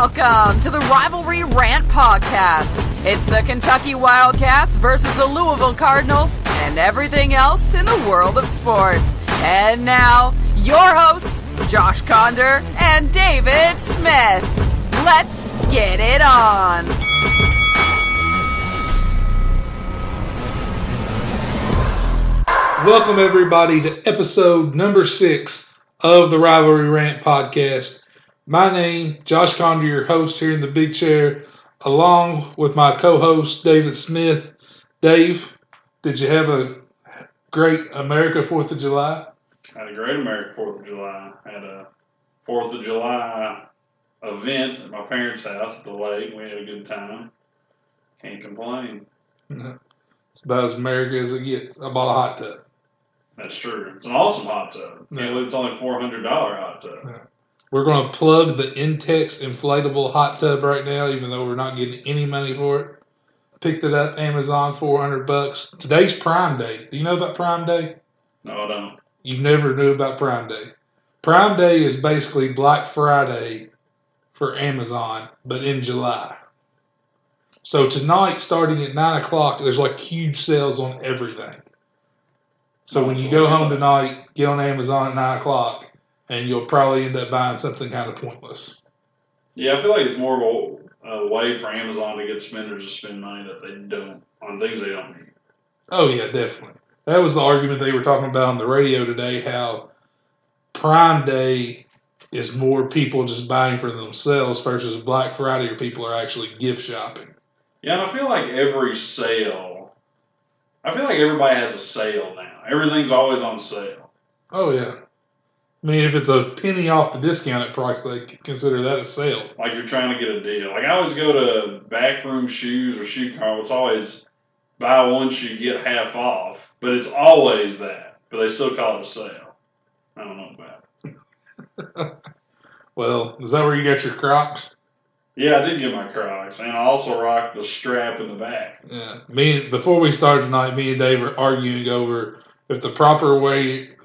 Welcome to the Rivalry Rant podcast. It's the Kentucky Wildcats versus the Louisville Cardinals and everything else in the world of sports. And now, your hosts, Josh Conder and David Smith. Let's get it on. Welcome, everybody, to episode number 6 of the Rivalry Rant podcast. My name, Josh Conder, your host here in the big chair, along with my co-host, David Smith. Dave, did you have a great America 4th of July? Had a great America 4th of July. Had a 4th of July event at my parents' house at the lake. We had a good time. Can't complain. It's about as America as it gets. I bought a hot tub. That's true. It's an awesome hot tub. Yeah. It's only $400 hot tub. Yeah. We're going to plug the Intex inflatable hot tub right now, even though we're not getting any money for it. Picked it up, Amazon, $400. Today's Prime Day. Do you know about Prime Day? No, I don't. You never knew about Prime Day. Prime Day is basically Black Friday for Amazon, but in July. So tonight, starting at 9 o'clock, there's like huge sales on everything. So when you go home tonight, get on Amazon at 9 o'clock, and you'll probably end up buying something kind of pointless. Yeah, I feel like it's more of a way for Amazon to get spenders to spend money that they don't on things they don't need. Oh, yeah, definitely. That was the argument they were talking about on the radio today, how Prime Day is more people just buying for themselves versus Black Friday where people are actually gift shopping. Yeah, and I feel like everybody has a sale now. Everything's always on sale. Oh, yeah. I mean, if it's a penny off the discounted price, they consider that a sale. Like you're trying to get a deal. Like I always go to Backroom Shoes or Shoe Carnival. It's always buy one shoe, get half off. But it's always that. But they still call it a sale. I don't know about it. Well, is that where you got your Crocs? Yeah, I did get my Crocs. And I also rocked the strap in the back. Yeah. Before we started tonight, me and Dave were arguing over if the proper way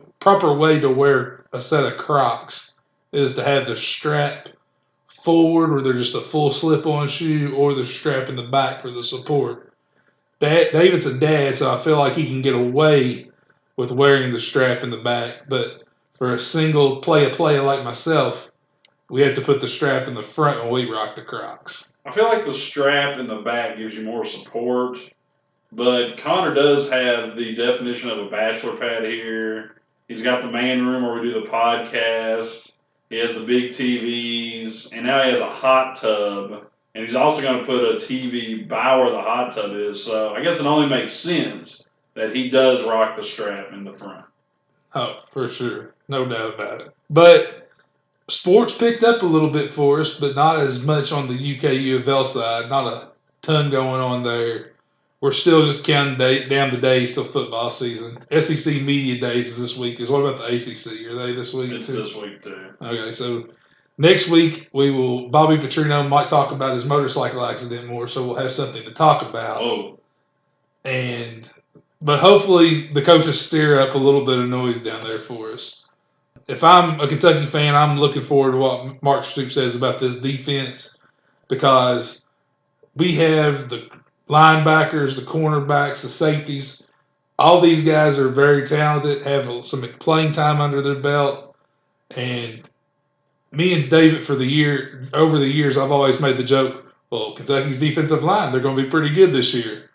to wear a set of Crocs is to have the strap forward where they're just a full slip-on shoe or the strap in the back for the support. David's a dad, so I feel like he can get away with wearing the strap in the back. But for a single player like myself, we had to put the strap in the front when we rock the Crocs. I feel like the strap in the back gives you more support. But Connor does have the definition of a bachelor pad here. He's got the man room where we do the podcast. He has the big TVs. And now he has a hot tub. And he's also going to put a TV by where the hot tub is. So I guess it only makes sense that he does rock the strap in the front. Oh, for sure. No doubt about it. But sports picked up a little bit for us, but not as much on the UK U of L side. Not a ton going on there. We're still just counting down the days till football season. SEC Media Days is this week. What about the ACC? Are they this week it's too? It's this week too. Okay, so next week Bobby Pitino might talk about his motorcycle accident more, so we'll have something to talk about. Oh. But hopefully the coaches stir up a little bit of noise down there for us. If I'm a Kentucky fan, I'm looking forward to what Mark Stoops says about this defense because we have the linebackers, the cornerbacks, the safeties. All these guys are very talented, have some playing time under their belt. And me and David over the years, I've always made the joke, well, Kentucky's defensive line, they're going to be pretty good this year.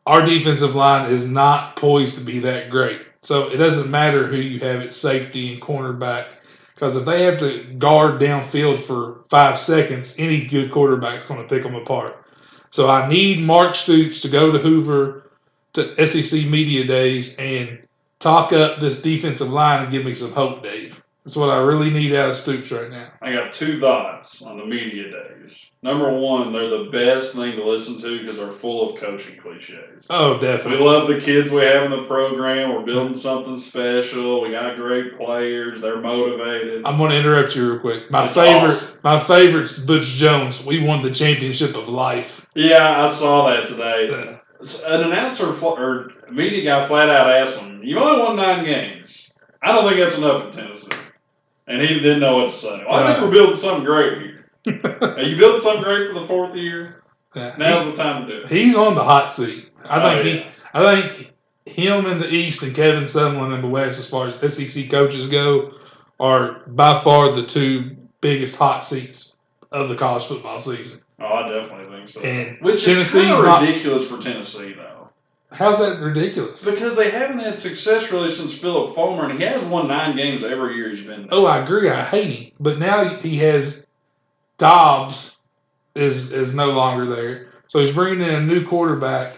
Our defensive line is not poised to be that great. So it doesn't matter who you have at safety and cornerback because if they have to guard downfield for 5 seconds, any good quarterback is going to pick them apart. So I need Mark Stoops to go to Hoover to SEC Media Days and talk up this defensive line and give me some hope, Dave. That's what I really need out of Stoops right now. I got 2 thoughts on the media days. Number one, they're the best thing to listen to because they're full of coaching cliches. Oh, definitely. We love the kids we have in the program. We're building something special. We got great players. They're motivated. I'm going to interrupt you real quick. My favorite's Butch Jones. We won the championship of life. Yeah, I saw that today. An announcer or media guy flat out asked him, "You only won 9 games. I don't think that's enough in Tennessee." And he didn't know what to say. Well, I think we're building something great here. You built something great for the 4th year. Now's the time to do it. He's on the hot seat. I think him in the East and Kevin Sumlin in the West, as far as SEC coaches go, are by far the two biggest hot seats of the college football season. Oh, I definitely think so. And which Tennessee's is not ridiculous for Tennessee, though. How's that ridiculous? Because they haven't had success really since Philip Fulmer, and he has won 9 games every year he's been there. Oh, I agree. I hate him, but now he has Dobbs is no longer there, so he's bringing in a new quarterback,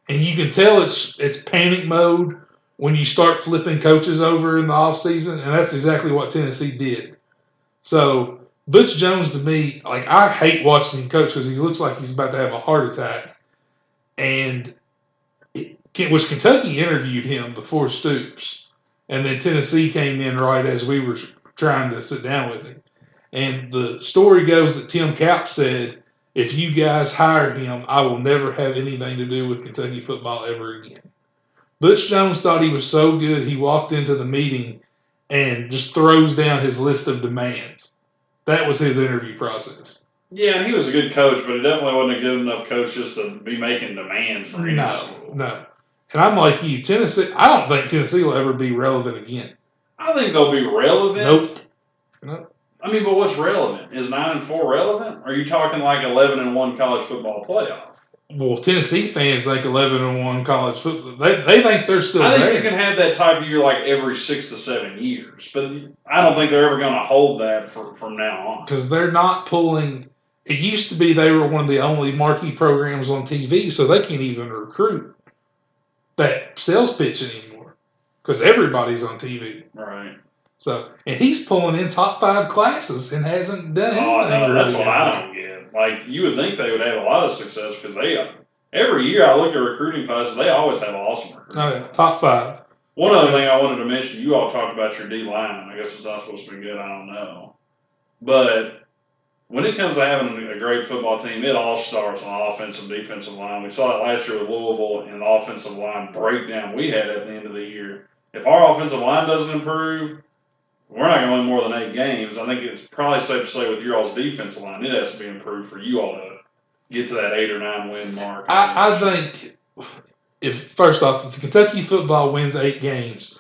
and you can tell it's panic mode when you start flipping coaches over in the offseason, and that's exactly what Tennessee did. So Butch Jones, to me, like, I hate watching him coach because he looks like he's about to have a heart attack, and which Kentucky interviewed him before Stoops, and then Tennessee came in right as we were trying to sit down with him. And the story goes that Tim Couch said, if you guys hire him, I will never have anything to do with Kentucky football ever again. Butch Jones thought he was so good, he walked into the meeting and just throws down his list of demands. That was his interview process. Yeah, and he was a good coach, but he definitely wasn't a good enough coach just to be making demands for any school. No. And I'm like you, Tennessee. I don't think Tennessee will ever be relevant again. I think they'll be relevant. Nope. I mean, but what's relevant? Is 9-4 relevant? Or are you talking like 11-1 college football playoff? Well, Tennessee fans think 11-1 college football. They think they're still there. I think you can have that type of year like every 6 to 7 years, but I don't think they're ever going to hold that from now on. Because they're not pulling. It used to be they were one of the only marquee programs on TV, so they can't even recruit that sales pitch anymore because everybody's on TV. Right. So, and he's pulling in top 5 classes and hasn't done anything. No, that's what I don't get. Like, you would think they would have a lot of success because every year I look at recruiting classes, they always have awesome recruiting. Oh, yeah, top 5. One other thing I wanted to mention, you all talked about your D line. I guess it's not supposed to be good. I don't know. But when it comes to having a great football team, it all starts on offensive and defensive line. We saw it last year with Louisville and the offensive line breakdown we had at the end of the year. If our offensive line doesn't improve, we're not going to win more than 8 games. I think it's probably safe to say with your all's defensive line, it has to be improved for you all to get to that 8 or 9 win mark. I think if Kentucky football wins 8 games,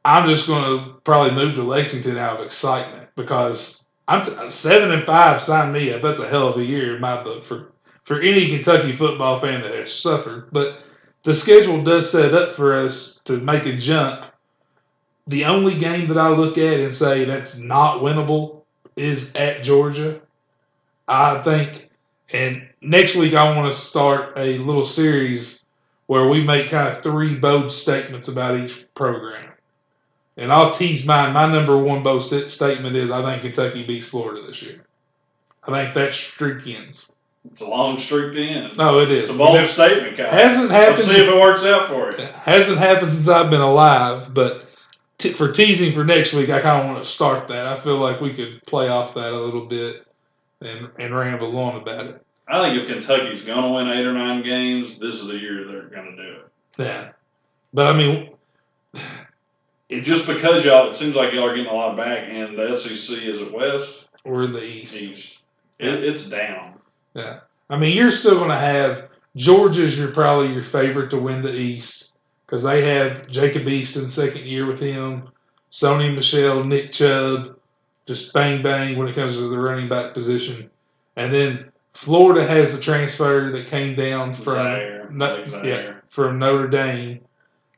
I'm just going to probably move to Lexington out of excitement because 7-5 sign me up. That's a hell of a year in my book for any Kentucky football fan that has suffered. But the schedule does set up for us to make a jump. The only game that I look at and say that's not winnable is at Georgia. I think, and next week I want to start a little series where we make kind of 3 bold statements about each program. And I'll tease mine. My number 1 bold statement is I think Kentucky beats Florida this year. I think that streak ends. It's a long streak to end. No, it is. It's a bold statement, Kyle. Hasn't happened. Let's see if it works out for you. Hasn't happened since I've been alive, but for teasing for next week, I kind of want to start that. I feel like we could play off that a little bit and ramble on about it. I think if Kentucky's going to win 8 or 9 games, this is the year they're going to do it. Yeah. But, I mean, it's just because it seems like y'all are getting a lot back, and the SEC is at West. We're in the East. It's down. Yeah. I mean, you're still going to have Georgia's probably your favorite to win the East because they have Jacob Easton second year with him, Sony Michel, Nick Chubb, just bang, bang when it comes to the running back position. And then Florida has the transfer that came down from Notre Dame.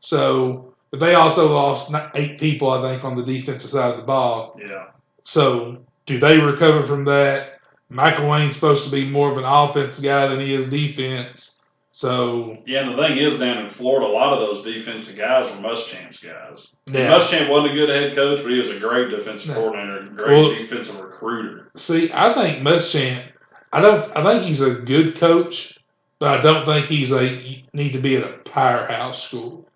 So, but they also lost 8 people, I think, on the defensive side of the ball. Yeah. So, do they recover from that? Michael Wayne's supposed to be more of an offense guy than he is defense. So yeah, and the thing is, down in Florida, a lot of those defensive guys were Muschamp's guys. Yeah. Muschamp wasn't a good head coach, but he was a great defensive coordinator, great defensive recruiter. See, I think Muschamp. I think he's a good coach, but I don't think you need to be at a powerhouse school.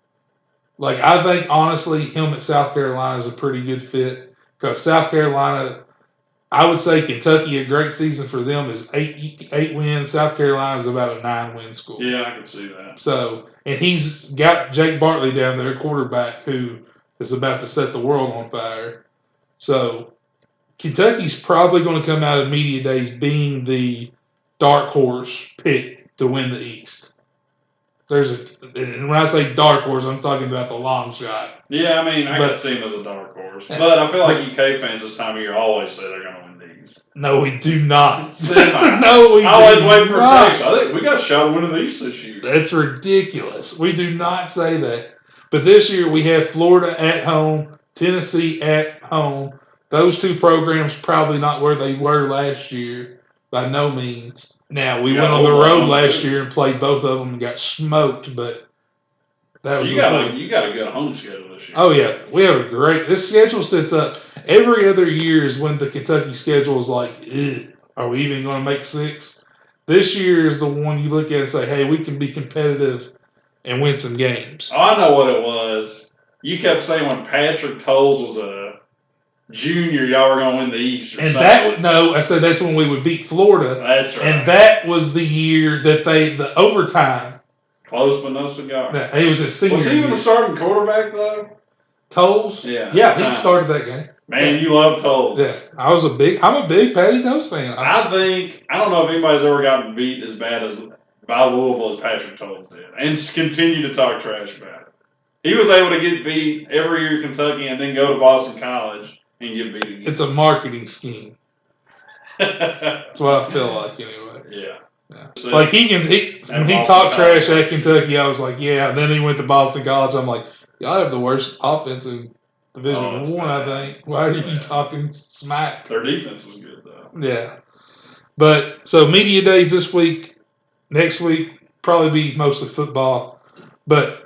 Like, I think, honestly, him at South Carolina is a pretty good fit because South Carolina, I would say Kentucky, a great season for them is 8 wins. South Carolina is about a 9-win school. Yeah, I can see that. So, and he's got Jake Bartley down there, quarterback, who is about to set the world on fire. So, Kentucky's probably going to come out of media days being the dark horse pick to win the East. And when I say dark horse, I'm talking about the long shot. Yeah, I mean, I could see him as a dark horse. But I feel like UK fans this time of year always say they're going to win these. No, we do not. No, we do not. I always wait for text. I think we got a shot at winning the East this year. That's ridiculous. We do not say that. But this year we have Florida at home, Tennessee at home. Those two programs probably not where they were last year, by no means. Now, we went on the road last year and played both of them and got smoked, but that was you got a good home schedule this year. Oh, yeah. We have a great – this schedule sets up – every other year is when the Kentucky schedule is like, are we even going to make 6? This year is the one you look at and say, hey, we can be competitive and win some games. Oh, I know what it was. You kept saying when Patrick Tolles was a junior, y'all were going to win the East or something. I said that's when we would beat Florida. That's right. And that was the year that the overtime. Close but no cigar. He was his senior year. Was he even the starting quarterback, though? Tolles? Yeah, he started that game. Man, you love Tolles. Yeah, I'm a big Patty Toast fan. I don't know if anybody's ever gotten beat as bad by Louisville as Patrick Tolles did, and continue to talk trash about it. He was able to get beat every year at Kentucky and then go to Boston College and get beat again. It's a marketing scheme. That's what I feel like, anyway. Yeah. So, like when he talked trash at Kentucky, I was like, yeah. Then he went to Boston College. I'm like, y'all have the worst offense in Division I, I think. Why are you talking smack? Their defense is good, though. Yeah. But, so media days this week. Next week, probably be mostly football. But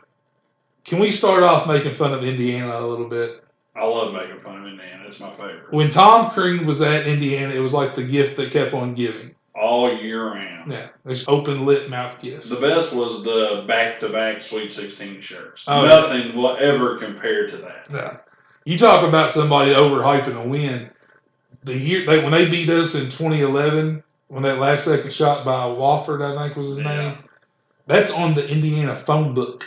can we start off making fun of Indiana a little bit? I love making fun of Indiana. It's my favorite. When Tom Crean was at Indiana, it was like the gift that kept on giving. All year round. Yeah. This open lip mouth kiss. The best was the back-to-back Sweet 16 shirts. Oh, Nothing will ever compare to that. Yeah. You talk about somebody overhyping a win. The year when they beat us in 2011, when that last second shot by Wofford, I think was his name, that's on the Indiana phone book.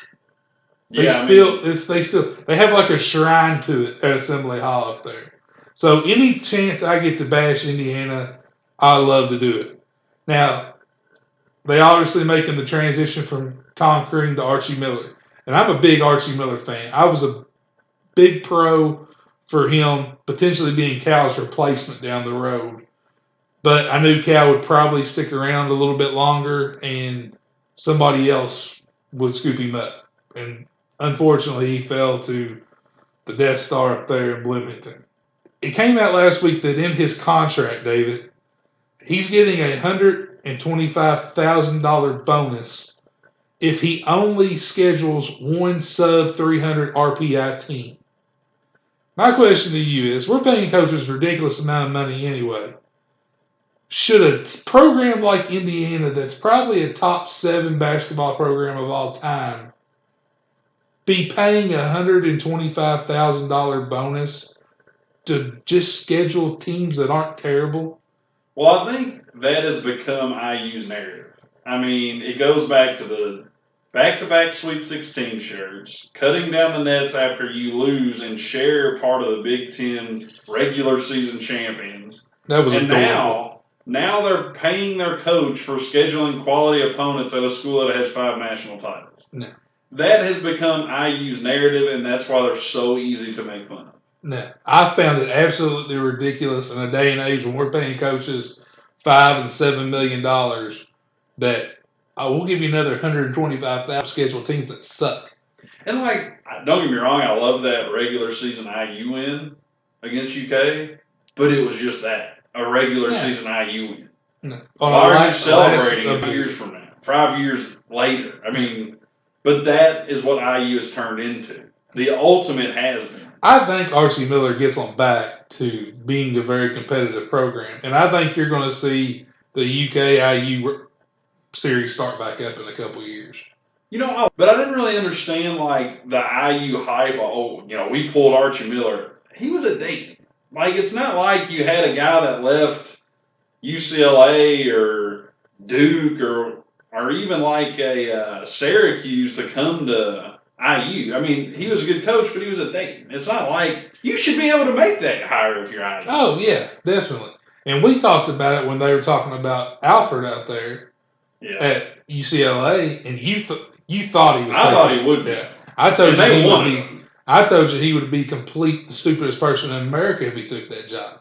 They have like a shrine to it at Assembly Hall up there. So any chance I get to bash Indiana, I love to do it. Now, they obviously making the transition from Tom Crean to Archie Miller. And I'm a big Archie Miller fan. I was a big pro for him potentially being Cal's replacement down the road. But I knew Cal would probably stick around a little bit longer and somebody else would scoop him up. And unfortunately, he fell to the Death Star up there in Bloomington. It came out last week that in his contract, David, he's getting a $125,000 bonus if he only schedules one sub-300 RPI team. My question to you is, we're paying coaches a ridiculous amount of money anyway. Should a program like Indiana, that's probably a top 7 basketball program of all time, be paying a $125,000 bonus to just schedule teams that aren't terrible? Well, I think that has become IU's narrative. I mean, it goes back to the back-to-back Sweet 16 shirts, cutting down the nets after you lose and share part of the Big Ten regular season champions. That was adorable. Now they're paying their coach for scheduling quality opponents at a school that has 5 national titles. No. That has become IU's narrative, and that's why they're so easy to make fun of. No, I found it absolutely ridiculous in a day and age when we're paying coaches $5 and $7 million that I will give you another 125,000 scheduled teams that suck. And don't get me wrong, I love that regular season IU win against UK, but it was just that, a regular season IU win. No. Why are you celebrating 5 years from now, 5 years later? I mean, but that is what IU has turned into. The ultimate has been. I think Archie Miller gets on back to being a very competitive program. And I think you're going to see the UK-IU series start back up in a couple of years. But I didn't really understand, the IU hype. We pulled Archie Miller. He was a Dayton. It's not like you had a guy that left UCLA or Duke or even a Syracuse to come to IU. I mean, he was a good coach, but he was at Dayton. It's not like you should be able to make that hire if you're IU. Oh, yeah, definitely. And we talked about it when they were talking about Alfred out there at UCLA, and you thought he was. I thought he would be. Yeah. I told you he would be. I told you he would be the stupidest person in America if he took that job.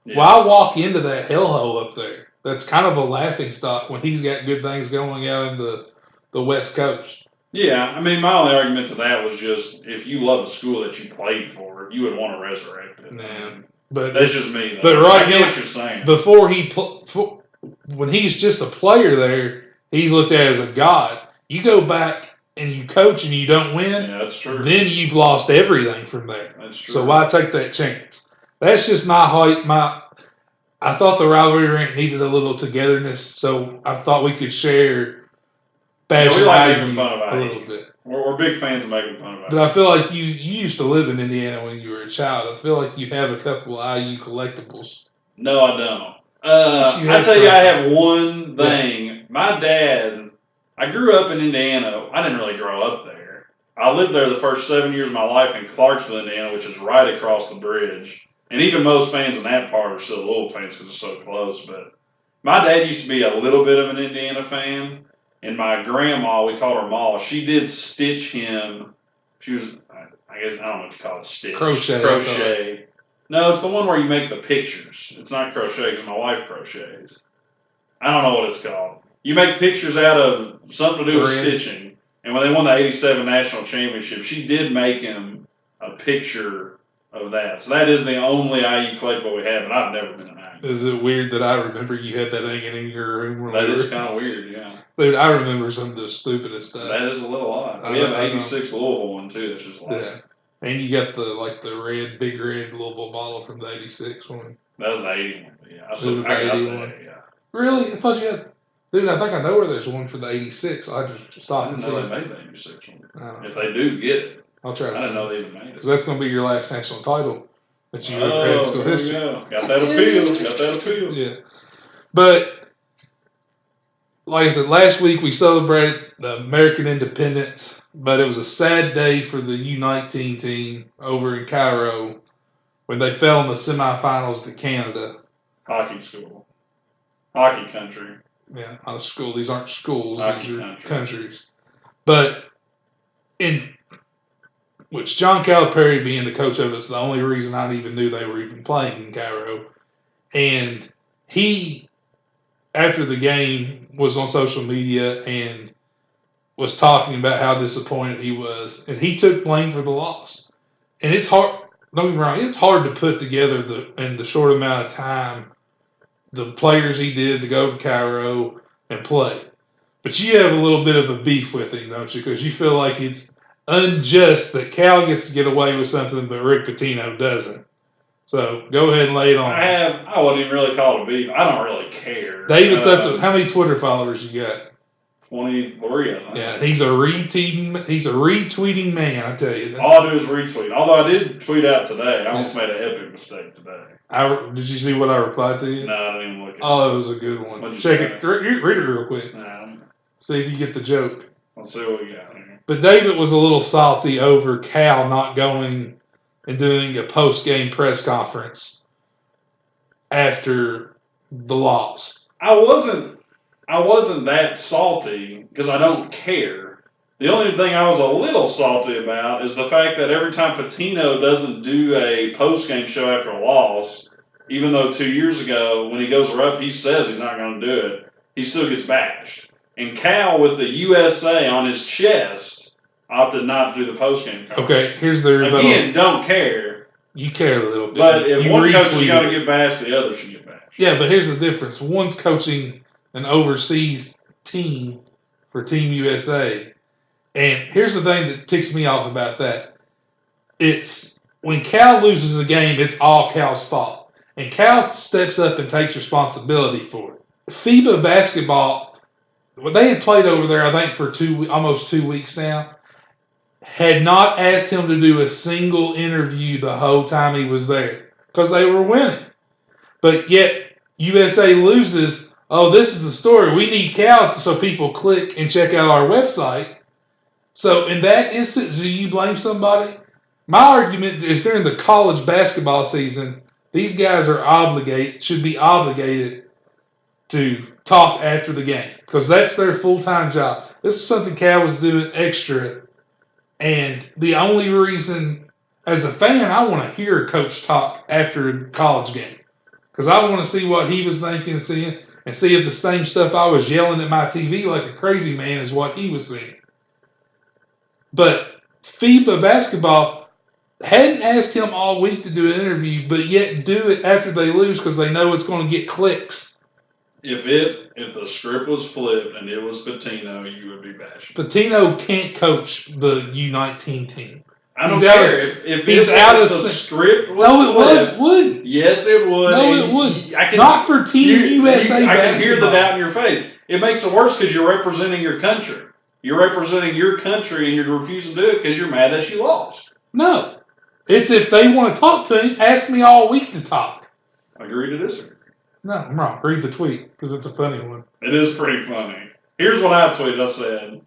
Yeah. Why walk into that hellhole up there? That's kind of a laughing stock when he's got good things going out in the West Coast. Yeah, I mean, my only argument to that was just if you love a school that you played for, you would want to resurrect it. Nah, but that's just me. Though. But right I get now, what you're saying. Before when he's just a player there, he's looked at as a god. You go back and you coach and you don't win, yeah, that's true. Then you've lost everything from there. That's true. So why take that chance? That's just my. I thought the rivalry rant needed a little togetherness, so I thought we could share. We like making fun of a little bit. We're big fans of making fun of it. But I feel like you used to live in Indiana when you were a child. I feel like you have a couple of IU collectibles. No, I don't. I tell you, I have one thing. Yeah. My dad. I grew up in Indiana. I didn't really grow up there. I lived there the first 7 years of my life in Clarksville, Indiana, which is right across the bridge. And even most fans in that part are still Louisville fans because it's so close. But my dad used to be a little bit of an Indiana fan. And my grandma, we called her Ma, she did stitch him. She was, I guess, I don't know what you call it, stitch. Crochet. No, it's the one where you make the pictures. It's not crochet because my wife crochets. I don't know what it's called. You make pictures out of something to do with stitching. And when they won the 87 national championship, she did make him a picture of that. So that is the only IU collectible we have, and I've never been an IU. Is it weird that I remember you had that hanging in your room? That is kind of weird, yeah. Dude, I remember some of the stupidest stuff. That is a little odd. We have an 86 Louisville one, too. That's just like. Yeah. And you got the big red Louisville bottle from the 86 one. That was the 80 one, yeah. I got that, yeah. Really? I thought you had... Dude, I think I know where there's one for the 86. I just stopped and see. I didn't know they made the 86 one. If they do, get it. I'll try. I didn't know they even made it. Because that's going to be your last national title that you ever had in school history. Yeah. Got that appeal. Yeah. But, like I said, last week we celebrated the American independence, but it was a sad day for the U19 team over in Cairo when they fell in the semifinals to Canada. Hockey school. Hockey country. Yeah, not a school. These aren't schools. Hockey these are countries. But which John Calipari being the coach of it's the only reason I even knew they were even playing in Cairo. And he, after the game, was on social media and was talking about how disappointed he was. And he took blame for the loss. And it's hard, don't get me wrong, it's hard to put together in the short amount of time the players he did to go to Cairo and play. But you have a little bit of a beef with him, don't you? Because you feel like it's unjust that Cal gets to get away with something but Rick Pitino doesn't. So go ahead and lay it on. I wouldn't even really call it a beef. I don't really care. David's up to how many Twitter followers you got? 23, I think. Yeah, and he's a retweeting man, I tell you. All I do is retweet. Although I did tweet out today. I almost made an epic mistake today. Did you see what I replied to you? No, I didn't even look at it. Oh, it was a good one. Check it. Read it real quick. No. See if you get the joke. Let's see what we got here. But David was a little salty over Cal not going and doing a post-game press conference after the loss. I wasn't that salty because I don't care. The only thing I was a little salty about is the fact that every time Pitino doesn't do a post-game show after a loss, even though 2 years ago when he goes up, he says he's not going to do it, he still gets bashed. And Cal, with the USA on his chest, opted not to do the post-game coverage. Okay, here's the rebuttal. Again, don't care. You care a little bit. But if one coach is going to get bashed, the other should get bashed. Yeah, but here's the difference. One's coaching an overseas team for Team USA. And here's the thing that ticks me off about that. It's when Cal loses a game, it's all Cal's fault. And Cal steps up and takes responsibility for it. FIBA basketball, what they had played over there, I think, for almost 2 weeks now, had not asked him to do a single interview the whole time he was there because they were winning. But yet, USA loses. Oh, this is the story. We need Cal so people click and check out our website. So in that instance, do you blame somebody? My argument is during the college basketball season, these guys should be obligated to talk after the game because that's their full-time job. This is something Cal was doing extra, and the only reason, as a fan, I want to hear a coach talk after a college game because I want to see what he was thinking, seeing, and see if the same stuff I was yelling at my TV like a crazy man is what he was seeing. But FIBA basketball hadn't asked him all week to do an interview, but yet do it after they lose because they know it's going to get clicks. If the script was flipped and it was Pitino, you would be bashing. Pitino can't coach the U19 team. I don't care. If the script was flipped, would. Yes, it would. No, it would. Not for Team USA basketball. I can hear the doubt in your face. It makes it worse because you're representing your country. You're representing your country and you're refusing to do it because you're mad that you lost. No. It's if they want to talk to him, ask me all week to talk. Agree to disagree. No, I'm wrong. Read the tweet because it's a funny one. It is pretty funny. Here's what I tweeted. I said,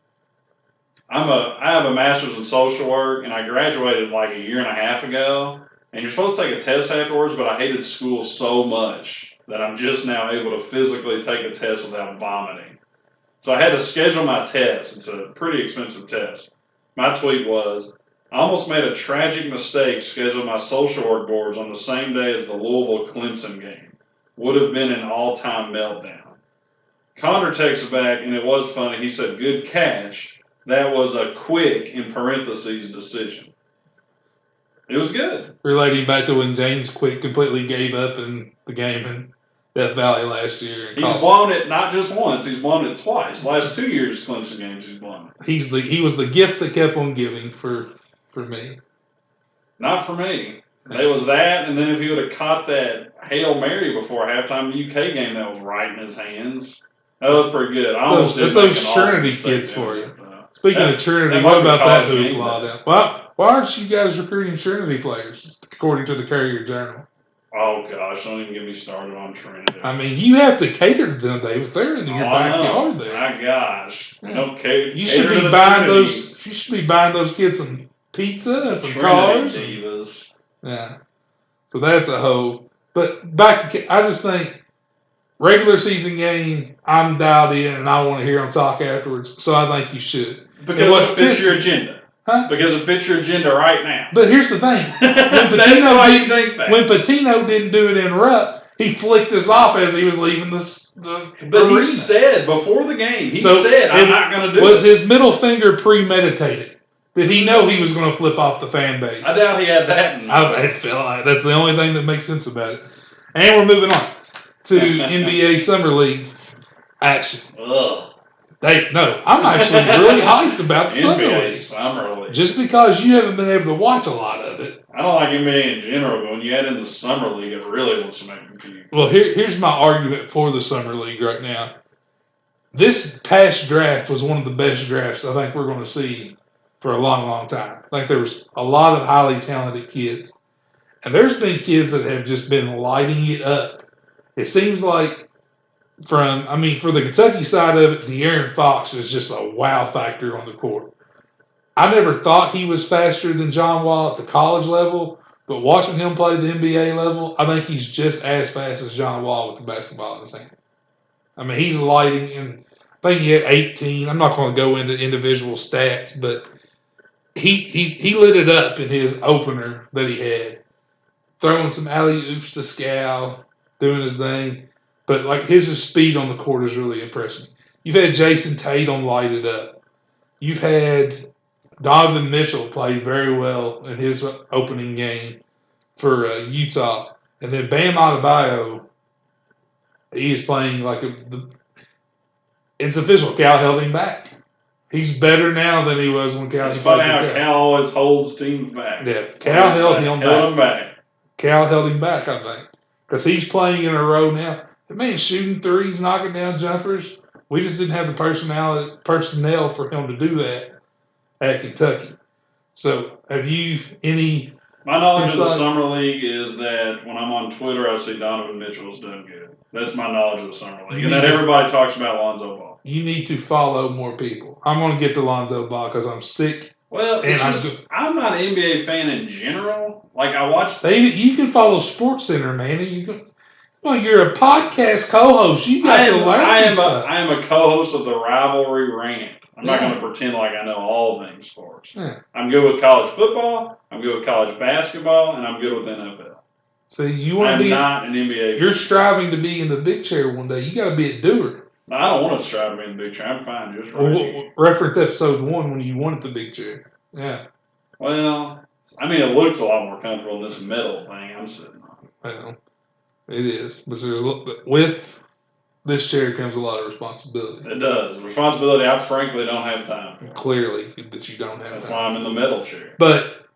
I have a master's in social work and I graduated like a year and a half ago. And you're supposed to take a test afterwards, but I hated school so much that I'm just now able to physically take a test without vomiting. So I had to schedule my test. It's a pretty expensive test. My tweet was, I almost made a tragic mistake scheduling my social work boards on the same day as the Louisville-Clemson game. Would have been an all-time meltdown. Connor texted back, and it was funny. He said, good catch. That was a quick, in parentheses, decision. It was good. Relating back to when James Quick completely gave up in the game in Death Valley last year. He's blown it not just once, he's blown it twice. Last 2 years, Clemson games, he's blown it. He was the gift that kept on giving for me. Not for me. It was that, and then if he would have caught that Hail Mary before halftime the UK game that was right in his hands, that was pretty good. That's those Trinity kids for you. Speaking of Trinity, what about that hoopla? Why aren't you guys recruiting Trinity players, according to the Courier-Journal? Oh, gosh, don't even get me started on Trinity. I mean, you have to cater to them, David. They're in your backyard there. My gosh. Yeah. Okay. You should be buying those. You should be buying those kids some pizza and some cars. Divas. Yeah. So that's a hoe. But back to, I just think regular season game, I'm dialed in and I want to hear them talk afterwards. So I think you should. Because it fits your agenda. Huh? Because it fits your agenda right now. But here's the thing. When Pitino didn't do it in Rupp, he flicked us off as he was leaving the But arena. he said before the game, said, I'm not going to do it. Was his middle finger premeditated? Did he know he was going to flip off the fan base? I doubt he had that. I feel like that's the only thing that makes sense about it. And we're moving on to NBA Summer League action. Ugh. I'm actually really hyped about the Summer League. Just because you haven't been able to watch a lot of it. I don't like NBA in general, but when you add in the Summer League, it really wants to make me confused. Well, here's my argument for the Summer League right now. This past draft was one of the best drafts I think we're going to see for a long, long time. I think there was a lot of highly talented kids. And there's been kids that have just been lighting it up. It seems like for the Kentucky side of it, De'Aaron Fox is just a wow factor on the court. I never thought he was faster than John Wall at the college level, but watching him play the NBA level, I think he's just as fast as John Wall with the basketball in his hand. I mean, he's lighting, and I think he had 18. I'm not going to go into individual stats, but he lit it up in his opener that he had, throwing some alley-oops to Scal, doing his thing. But like his speed on the court is really impressive. You've had Jason Tatum light it up. You've had Donovan Mitchell play very well in his opening game for Utah. And then Bam Adebayo, he is playing like it's official. Cal held him back. He's better now than he was when Cal. It's funny how Cal always holds teams back. Yeah, Cal held him back. Cal held him back, I think, because he's playing in a row now. The man's shooting threes, knocking down jumpers. We just didn't have the personnel for him to do that at Kentucky. So, have you any? My knowledge of the Summer League is that when I'm on Twitter, I see Donovan Mitchell's done good. That's my knowledge of the Summer League, and that everybody talks about Lonzo Ball. you need to follow more people. I'm going to get to Lonzo Ball because I'm sick. Well, And I'm not an NBA fan in general. Like, I watched... You can follow SportsCenter, man. You're a podcast co-host. You got to learn stuff. I am a co-host of the Rivalry Rant. I'm not going to pretend like I know all things sports. Yeah. I'm good with college football. I'm good with college basketball, and I'm good with NFL. See, you want to be not an NBA. You're striving to be in the big chair one day. You got to be a doer. No, I don't want to strive to be in the big chair. I'm fine just right. Reference episode 1 when you wanted the big chair. Yeah. Well, I mean, it looks a lot more comfortable than this metal thing I'm sitting on. Well, it is, but with this chair comes a lot of responsibility. It does. Responsibility I frankly don't have time for. Clearly that you don't have That's time. why I'm in the metal chair. But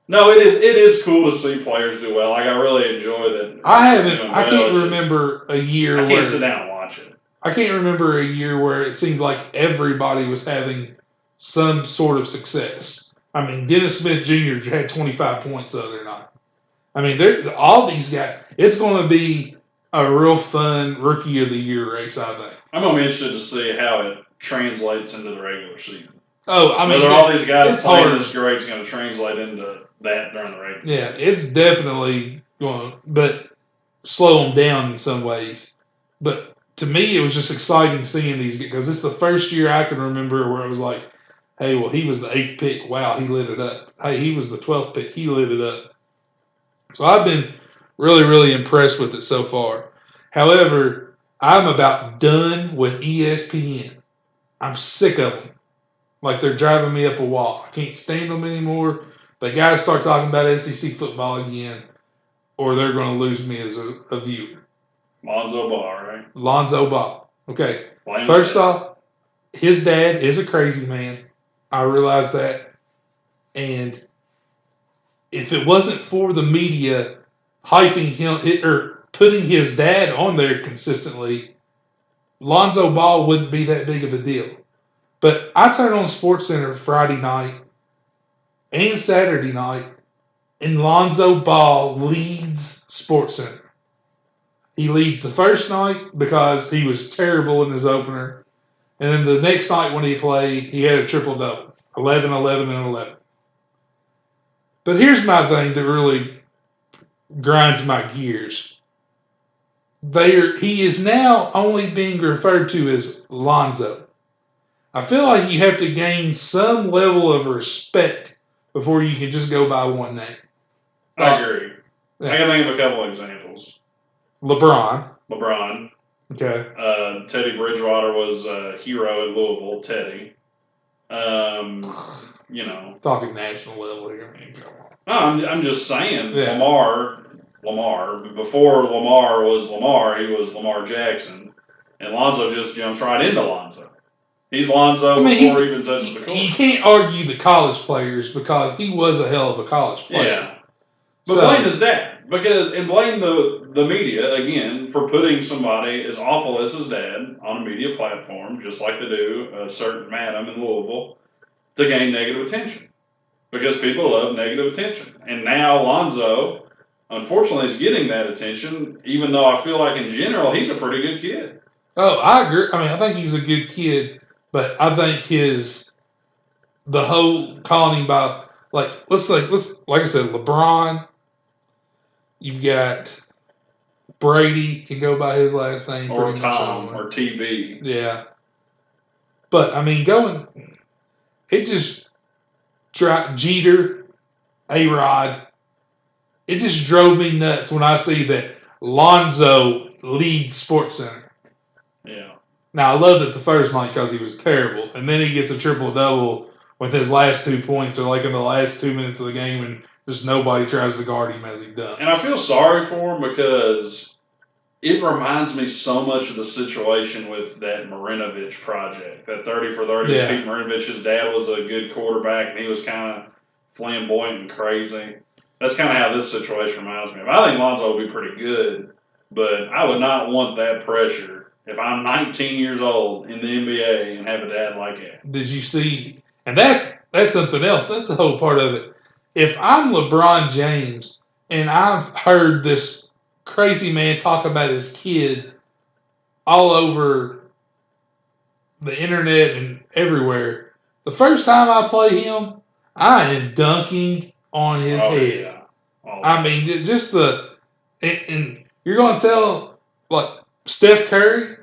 no, it is cool to see players do well. Like, I really enjoy that. I can't remember a year I can't sit down and watch it. I can't remember a year where it seemed like everybody was having some sort of success. I mean, Dennis Smith Jr. had 25 points the other night. I mean, all these guys, it's going to be a real fun Rookie of the Year race, I think. I'm going to be interested to see how it translates into the regular season. Oh, I mean, whether all these guys playing hard. This great is going to translate into that during the regular season. Yeah, it's definitely going to, but slow them down in some ways. But to me, it was just exciting seeing these because it's the first year I can remember where it was like, hey, well, he was the 8th pick. Wow, he lit it up. Hey, he was the 12th pick. He lit it up. So I've been really, really impressed with it so far. However, I'm about done with ESPN. I'm sick of them. Like, they're driving me up a wall. I can't stand them anymore. They got to start talking about SEC football again, or they're going to lose me as a viewer. Lonzo Ball, right? Lonzo Ball. Okay. First off, his dad is a crazy man. I realize that. And if it wasn't for the media hyping him or putting his dad on there consistently, Lonzo Ball wouldn't be that big of a deal. But I turn on SportsCenter Friday night and Saturday night, and Lonzo Ball leads SportsCenter. He leads the first night because he was terrible in his opener. And then the next night when he played, he had a triple-double, 11, 11, and 11. But here's my thing that really grinds my gears. He is now only being referred to as Lonzo. I feel like you have to gain some level of respect before you can just go by one name. I agree. Yeah. I can think of a couple of examples. LeBron. Okay. Teddy Bridgewater was a hero at Louisville. Teddy. Talking national level here. No, I'm just saying. Yeah. Lamar. Before Lamar was Lamar, he was Lamar Jackson, and Lonzo just jumps right into Lonzo. He's Lonzo before he even touches the court. You can't argue the college players because he was a hell of a college player. Yeah. But blame his dad. And blame the media, again, for putting somebody as awful as his dad on a media platform, just like they do a certain madam in Louisville, to gain negative attention. Because people love negative attention. And now Lonzo, unfortunately, is getting that attention, even though I feel like in general he's a pretty good kid. Oh, I agree. I mean, I think he's a good kid, but I think the whole calling him by, like I said, LeBron. You've got Brady, can go by his last name. Or Tom, or TB. Yeah. But, I mean, it just Jeter, A-Rod, it just drove me nuts when I see that Lonzo leads SportsCenter. Yeah. Now, I loved it the first night because he was terrible. And then he gets a triple-double with his last 2 points, or like in the last 2 minutes of the game, and just nobody tries to guard him as he does. And I feel sorry for him because it reminds me so much of the situation with that Marinovich project, that 30 for 30. Yeah. Pete Marinovich, his dad was a good quarterback, and he was kind of flamboyant and crazy. That's kind of how this situation reminds me of. I think Lonzo will be pretty good, but I would not want that pressure if I'm 19 years old in the NBA and have a dad like that. Did you see? And that's something else. That's the whole part of it. If I'm LeBron James and I've heard this crazy man talk about his kid all over the internet and everywhere. The first time I play him, I am dunking on his head. Yeah. I mean, just and you're going to tell, like, Steph Curry.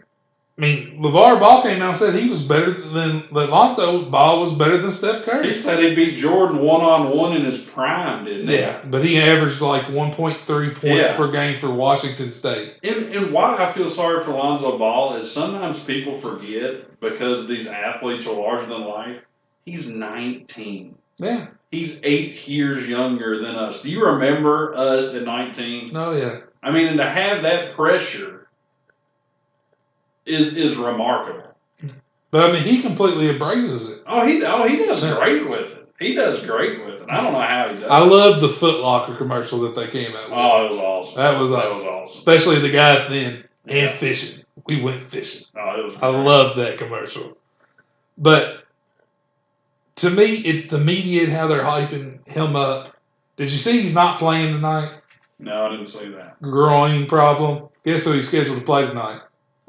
I mean, LeVar Ball came out and said he was better than Lonzo Ball was better than Steph Curry. He said he beat Jordan 1-on-1 in his prime, didn't he? Yeah, but he averaged like 1.3 points per game for Washington State. And why I feel sorry for Lonzo Ball is sometimes people forget because these athletes are larger than life. He's 19. Yeah. He's 8 years younger than us. Do you remember us at 19? Oh, yeah. I mean, and to have that pressure is remarkable. But, I mean, he completely embraces it. He does great with it. He does great with it. I don't know how he does. I love the Foot Locker commercial that they came out with. Oh, it was awesome. That was awesome. Especially the guy then and fishing. We went fishing. Oh, it was I loved that commercial. But to me, the media and how they're hyping him up. Did you see he's not playing tonight? No, I didn't see that. Groin problem. Guess who he's scheduled to play tonight?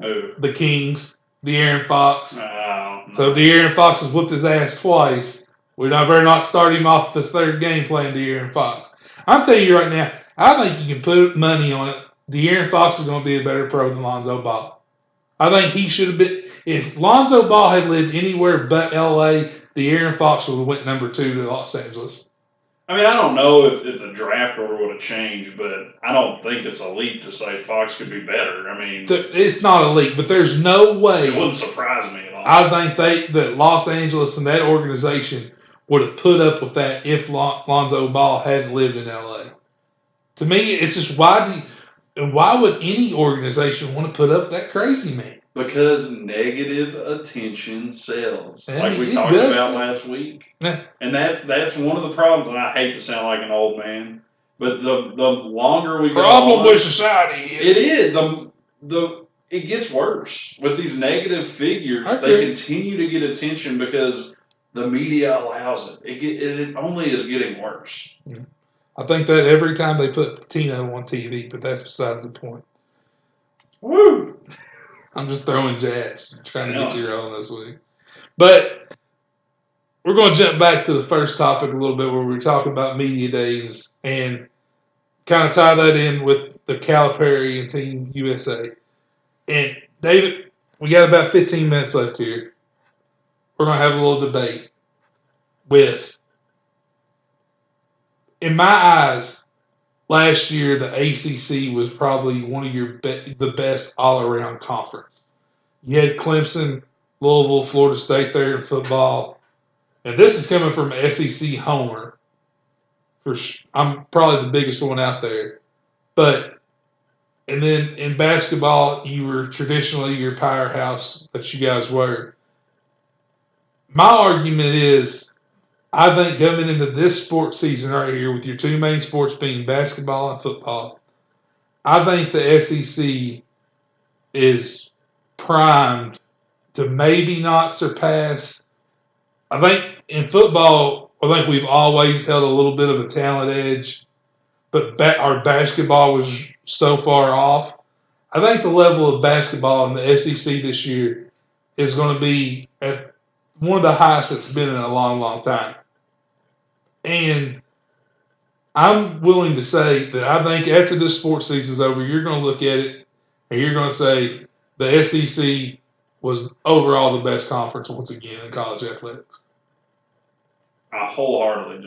Who? The Kings. De'Aaron Fox. No. So De'Aaron Fox has whooped his ass twice. We better not start him off this third game playing De'Aaron Fox. I'm telling you right now, I think you can put money on it. De'Aaron Fox is going to be a better pro than Lonzo Ball. I think he should have been. If Lonzo Ball had lived anywhere but L.A., De'Aaron Fox would have went number 2 to Los Angeles. I mean, I don't know if the draft order would have changed, but I don't think it's a leap to say Fox could be better. I mean, it's not a leap, but there's no way. It wouldn't surprise me at all. I think that Los Angeles and that organization would have put up with that if Lonzo Ball hadn't lived in L.A. To me, it's just why would any organization want to put up with that crazy man? Because negative attention sells, And like we talked about last week. Yeah. And that's one of the problems, and I hate to sound like an old man, but the longer we go on, with society it is. It gets worse. With these negative figures, they continue to get attention because the media allows it. It only is getting worse. Yeah. I think that every time they put Pitino on TV, but that's besides the point. Woo! I'm just throwing jabs, trying to get you rolling this week. But we're going to jump back to the first topic a little bit where we were talking about media days and kind of tie that in with the Calipari and Team USA. And, David, we got about 15 minutes left here. We're going to have a little debate with, in my eyes, last year, the ACC was probably one of the best all-around conference. You had Clemson, Louisville, Florida State there in football. And this is coming from SEC homer. I'm probably the biggest one out there. And then in basketball, you were traditionally your powerhouse that you guys were. My argument is, I think coming into this sports season right here with your two main sports being basketball and football, I think the SEC is primed to maybe not surpass. I think in football, I think we've always held a little bit of a talent edge, but our basketball was so far off. I think the level of basketball in the SEC this year is going to be at one of the highest it's been in a long, long time. And I'm willing to say that I think after this sports season's over, you're going to look at it and you're going to say the SEC was overall the best conference once again in college athletics. I wholeheartedly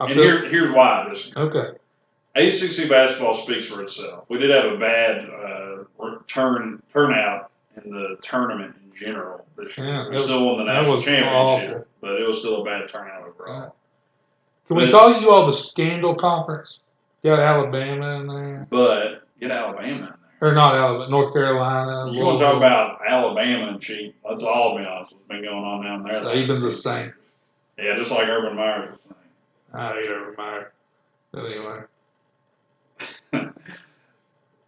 disagree. Here's why I disagree. Okay. ACC basketball speaks for itself. We did have a bad turnout in the tournament in general this year. Yeah, we still won the national championship, awful. but it was still a bad turnout overall. Can we call you all the scandal conference? You got Alabama in there. But get Alabama in there. Or not Alabama, North Carolina. You want to talk about Alabama and cheat? Let's all be honest. What's been going on down there? Saban's a saint. Yeah, just like Urban Meyer's a saint. I hate Urban Meyer. But anyway.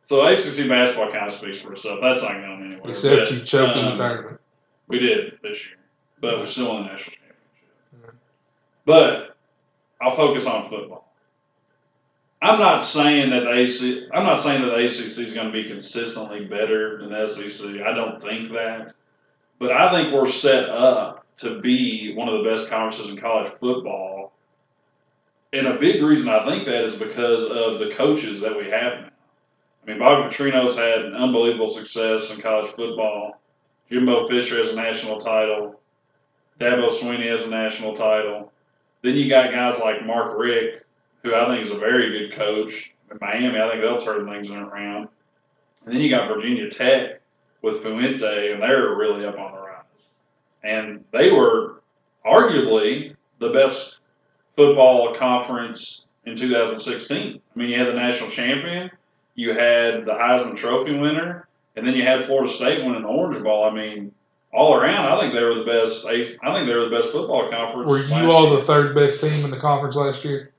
So ACC basketball kind of speaks for itself. That's not going anywhere. Except you choked in the tournament. We did this year, but we're still in the national championship. But I'll focus on football. I'm not saying that the ACC is going to be consistently better than the SEC. I don't think that, but I think we're set up to be one of the best conferences in college football. And a big reason I think that is because of the coaches that we have now. I mean, Bobby Pitino's had unbelievable success in college football. Jimbo Fisher has a national title. Dabo Swinney has a national title. Then you got guys like Mark Richt, who I think is a very good coach. In Miami, I think they'll turn things around. And then you got Virginia Tech with Fuente, and they're really up on the rise. And they were arguably the best football conference in 2016. I mean, you had the national champion, you had the Heisman Trophy winner, and then you had Florida State winning the Orange Bowl. I mean, all around, I think they were the best. I think they were the best football conference. Were you all the third best team in the conference last year?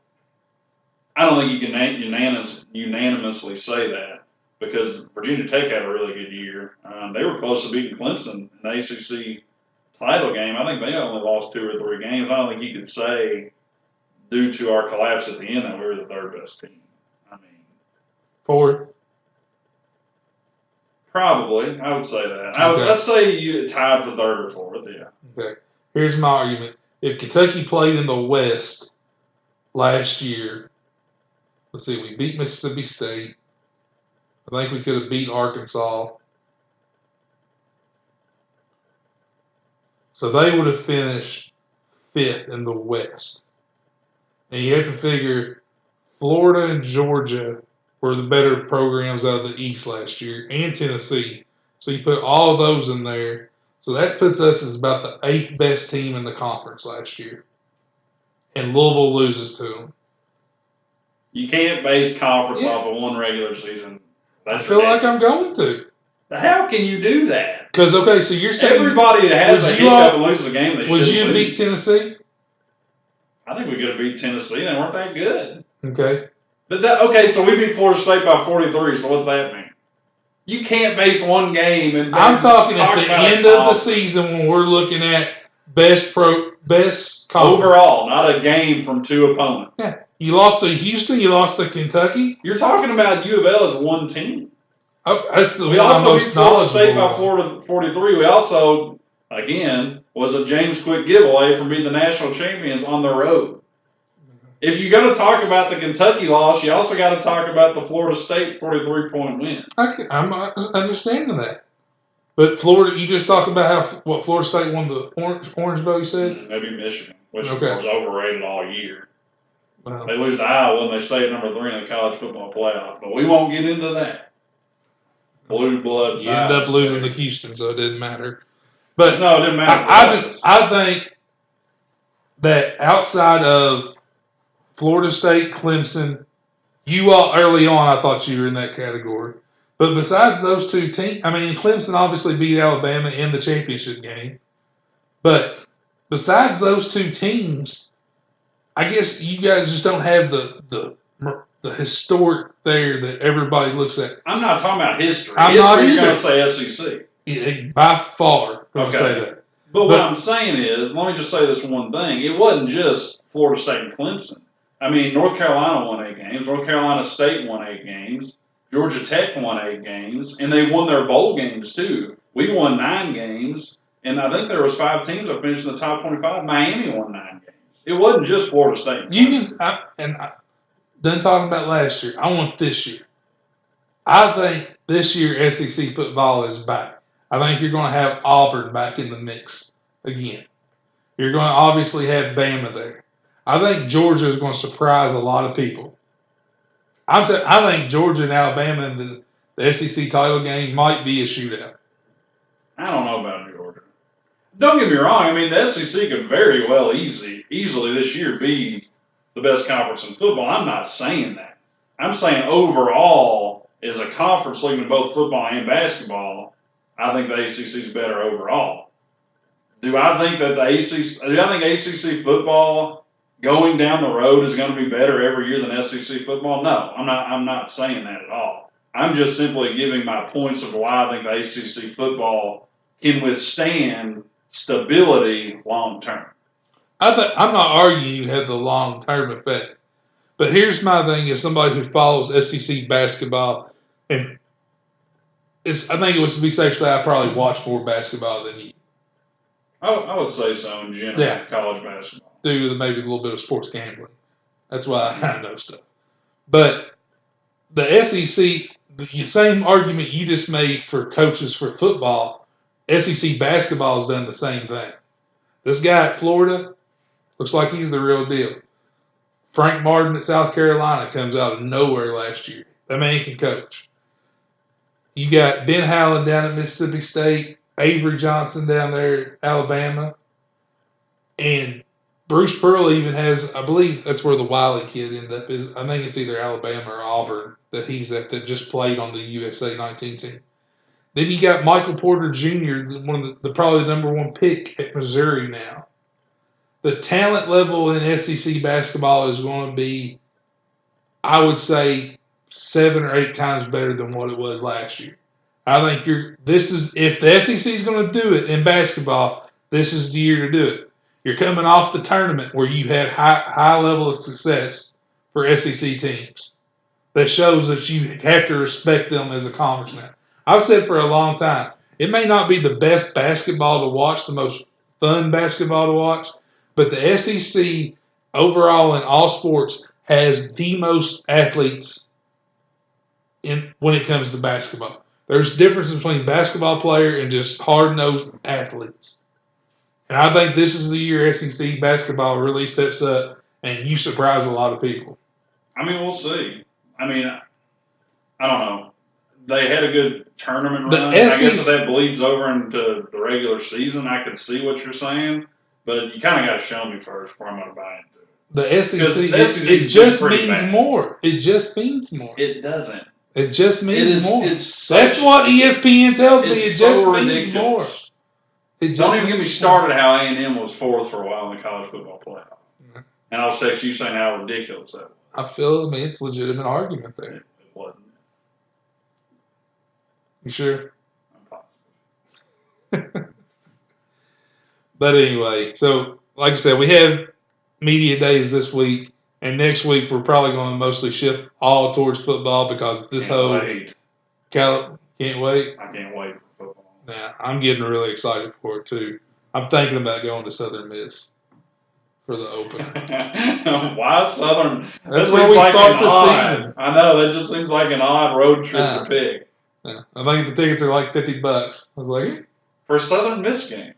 I don't think you can unanimously say that because Virginia Tech had a really good year. They were close to beating Clemson in the ACC title game. I think they only lost 2 or 3 games. I don't think you could say, due to our collapse at the end, that we were the third best team. I mean, fourth. Probably, I would say that. Okay. Let's say you tied for third or fourth. Yeah. Okay. Here's my argument: if Kentucky played in the West last year, let's see, we beat Mississippi State. I think we could have beat Arkansas. So they would have finished 5th in the West. And you have to figure Florida and Georgia were the better programs out of the East last year, and Tennessee. So you put all of those in there. So that puts us as about the 8th best team in the conference last year. And Louisville loses to them. You can't base conference off of one regular season. I feel like I'm going to. How can you do that? Because, okay, so you're saying everybody that has a hiccup and loses a game, they would should you lose. beat Tennessee? I think we could have beat Tennessee. They weren't that good. Okay. But so we beat Florida State by 43. So what's that mean? You can't base one game and I'm talking at the end of the season when we're looking at best conference. Overall, not a game from 2 opponents. Yeah. You lost to Houston. You lost to Kentucky. You're talking about U of L as one team. Oh, that's the we one also I'm most beat Florida State by knowledgeable. 43. We also, again, was a James Quick giveaway from being the national champions on the road. If you're going to talk about the Kentucky loss, you also got to talk about the Florida State 43-point win. I'm understanding that. But Florida, you just talked about what Florida State won the Orange Bowl, you said? Maybe Michigan, which Okay. was overrated all year. Wow. They lose to Iowa and they stay at number 3 in the college football playoff. But we won't get into that. Blue blood. You end up losing to Houston, so it didn't matter. But no, it didn't matter. I think that outside of Florida State, Clemson, you all early on, I thought you were in that category. But besides those 2 teams, I mean, Clemson obviously beat Alabama in the championship game. But besides those 2 teams, I guess you guys just don't have the historic there that everybody looks at. I'm not talking about history. I'm history, not either. You're going to say SEC. By far, going to say that. But what I'm saying is, let me just say this one thing. It wasn't just Florida State and Clemson. I mean, North Carolina won 8 games. North Carolina State won 8 games. Georgia Tech won 8 games. And they won their bowl games, too. We won 9 games. And I think there was 5 teams that finished in the top 25. Miami won 9 games. It wasn't just Florida State. Done talking about last year. I want this year. I think this year SEC football is back. I think you're going to have Auburn back in the mix again. You're going to obviously have Bama there. I think Georgia is going to surprise a lot of people. I think Georgia and Alabama in the SEC title game might be a shootout. I don't know about Georgia. Don't get me wrong. I mean, the SEC could very well easily this year be the best conference in football. I'm not saying that. I'm saying overall, as a conference looking at both football and basketball, I think the ACC is better overall. Do I think ACC football going down the road is going to be better every year than SEC football? No, I'm not saying that at all. I'm just simply giving my points of why I think the ACC football can withstand stability long term. I'm not arguing you have the long-term effect. But here's my thing: as somebody who follows SEC basketball, and I think it would be safe to say I probably watch more basketball than you. I would say so in general. Yeah. College basketball. Due to maybe a little bit of sports gambling. That's why I know stuff. But the SEC, the same argument you just made for coaches for football, SEC basketball has done the same thing. This guy at Florida looks like he's the real deal. Frank Martin at South Carolina comes out of nowhere last year. That man can coach. You got Ben Howland down at Mississippi State, Avery Johnson down there at Alabama, and Bruce Pearl even has, I believe that's where the Wiley kid ended up. I think it's either Alabama or Auburn that he's at that just played on the USA 19 team. Then you got Michael Porter Jr., one of the probably the number one pick at Missouri now. The talent level in SEC basketball is going to be, I would say, 7 or 8 times better than what it was last year. I think if the SEC is going to do it in basketball, this is the year to do it. You're coming off the tournament where you had high level of success for SEC teams. That shows that you have to respect them as a conference now. I've said for a long time, it may not be the best basketball to watch, the most fun basketball to watch, but the SEC overall in all sports has the most athletes when it comes to basketball. There's differences between basketball player and just hard-nosed athletes. And I think this is the year SEC basketball really steps up and you surprise a lot of people. I mean, we'll see. I mean, I don't know. They had a good tournament run. I guess if that bleeds over into the regular season, I can see what you're saying. But you kind of got to show me first before I'm going to buy into it. The SEC, it just means more. It just means more. It doesn't. It just means more. That's what ESPN tells me. It just means more. Don't even get me started how A&M was fourth for a while in the college football playoff. Mm-hmm. And I was texting you saying how ridiculous that was. It's a legitimate argument there. It wasn't. You sure? I'm positive. But anyway, so like I said, we have media days this week, and next week we're probably going to mostly shift all towards football because this whole can't wait. I can't wait for football. Yeah, I'm getting really excited for it too. I'm thinking about going to Southern Miss for the opener. Why Southern? That's where we start the season. I know, that just seems like an odd road trip to pick. Yeah, I think the tickets are like $50. I was like, for a Southern Miss game.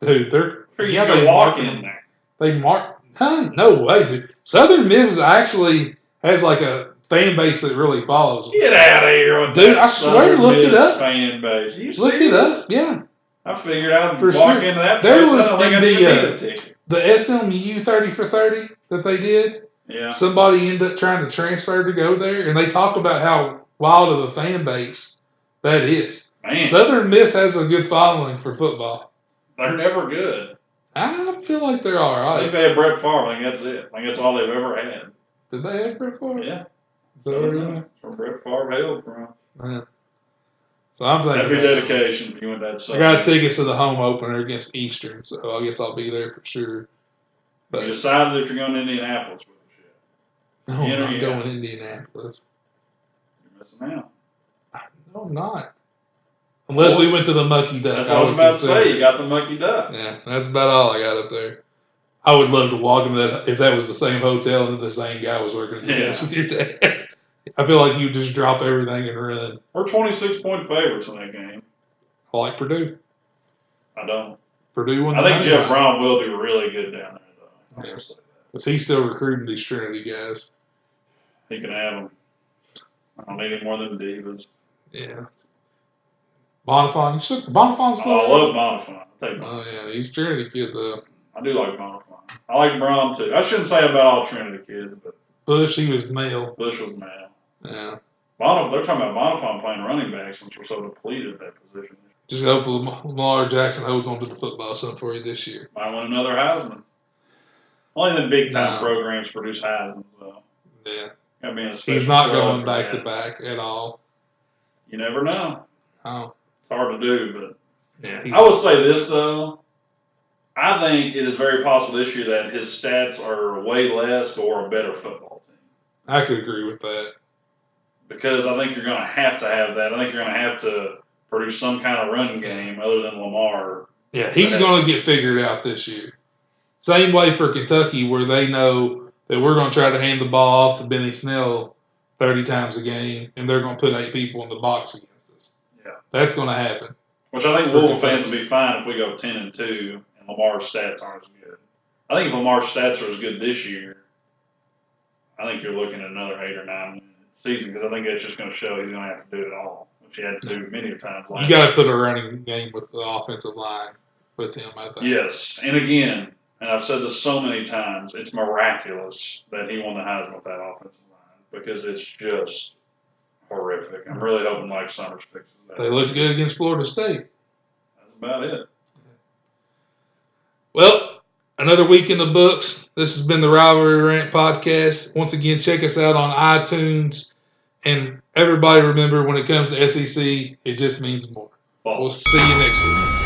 Dude, they walk in there. They mark. Huh? No way, dude. Southern Miss actually has like a fan base that really follows them. Get out of here with dude, I swear, look it up. Fan base. Look it up, yeah. I figured I'd walk into that place. There was the SMU 30 for 30 that they did. Yeah. Somebody ended up trying to transfer to go there, and they talk about how wild of a fan base that is. Man. Southern Miss has a good following for football. They're never good. I feel like they're all right. I think they had Brett Favre. I think that's it. I think that's all they've ever had. Did they have Brett Favre? Yeah. That's where Brett Favre hailed from. Yeah. So I'm thinking. Every dedication if you went that side. I got tickets to the home opener against Eastern, so I guess I'll be there for sure. But you decided if you're going to Indianapolis with us yet? No, I'm not going to Indianapolis. You're missing out. No, I'm not. Unless we went to the Mucky Duck. That's what I was about to say. You got the Mucky Duck. Yeah, that's about all I got up there. I would love to walk into that if that was the same hotel and the same guy was working with your dad. I feel like you just drop everything and run. We're 26-point favorites in that game. I like Purdue. I don't. Purdue won. I think Jeff Brown will do really good down there, though. Yeah. Because he's still recruiting these Trinity guys. He can have them. I don't need any more than Divas. Yeah. Bonifant. Bonifan's good. I love Bonifant. Oh, yeah. He's a Trinity kid, though. I do like Bonifant. I like Brown, too. I shouldn't say about all Trinity kids, but Bush, he was male. Bush was male. Yeah. They're talking about Bonifant playing running back since we're so depleted at that position. Just hopefully Lamar Jackson holds on to the football some for you this year. Might win another Heisman. Only the big-time programs produce Heisman, though. Yeah. He's not going back-to-back at all. You never know. Oh. It's hard to do, but yeah, I will say this, though. I think it is very possible this year that his stats are way less or a better football team. I could agree with that. Because I think you're going to have that. I think you're going to have to produce some kind of run game other than Lamar. Yeah, he's going to get figured out this year. Same way for Kentucky, where they know that we're going to try to hand the ball off to Benny Snell 30 times a game, and they're going to put 8 people in the box against us. Yeah, that's going to happen. Which I think Louisville fans will be fine if we go 10-2 and Lamar's stats aren't as good. I think if Lamar's stats are as good this year, I think you're looking at another 8 or 9 win season because I think that's just going to show he's going to have to do it all, which he had to do many times last year. You got to put a running game with the offensive line with him, I think. Yes, and again, and I've said this so many times, it's miraculous that he won the Heisman with that offensive line because it's just horrific. I'm really hoping Mike Summers fixes that. They looked good against Florida State. That's about it. Well, another week in the books. This has been the Rivalry Rant podcast. Once again, check us out on iTunes. And everybody remember, when it comes to SEC, it just means more. We'll see you next week.